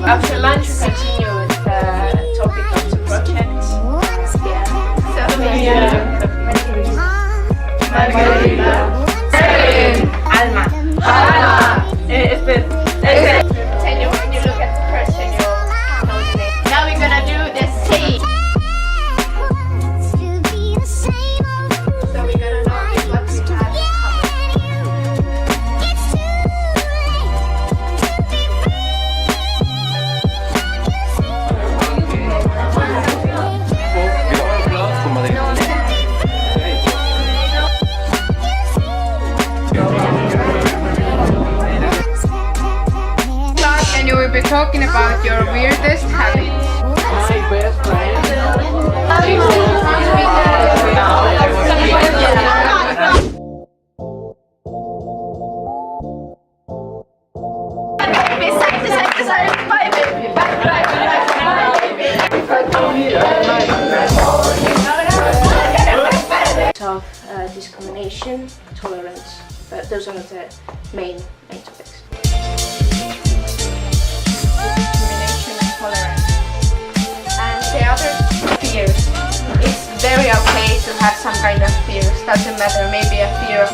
After lunch, we continue with the topic of the project. Margarita. Alma. When you look at the person, you know the name. Now we're gonna do the same. So we're gonna know what we have in And you will be talking about your weirdest habits. My best friend. of discrimination, tolerance. Those are the main topics. Discrimination and tolerance. And the other fears. It's very okay to have some kind of fears. Doesn't matter. Maybe a fear of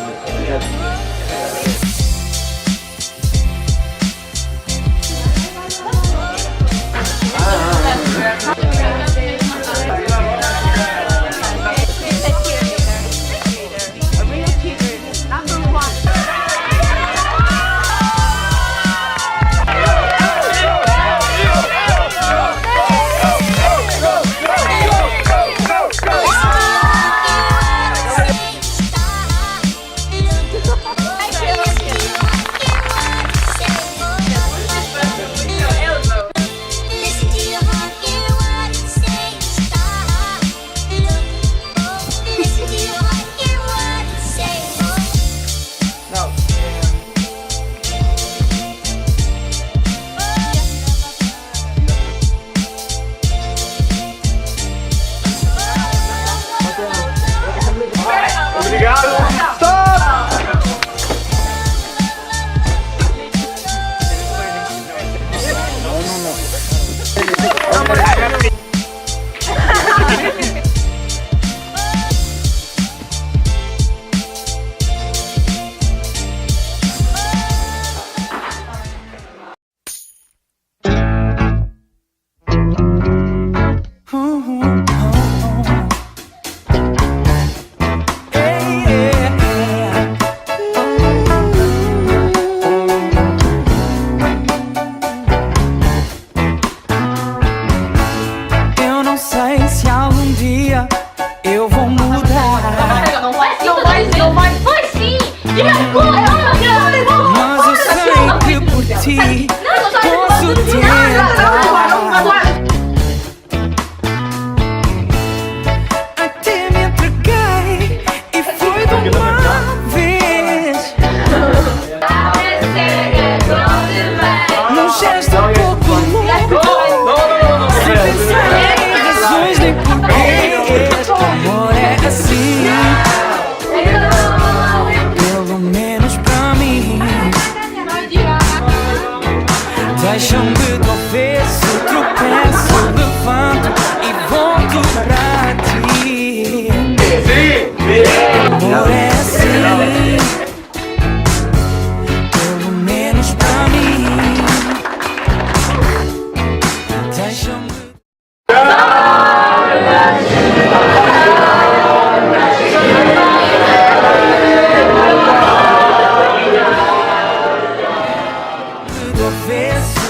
Deixa-me do avesso, tropeço, levanto e volto pra ti. Amor é assim, pelo menos pra mim. Deixa-me. Do avesso.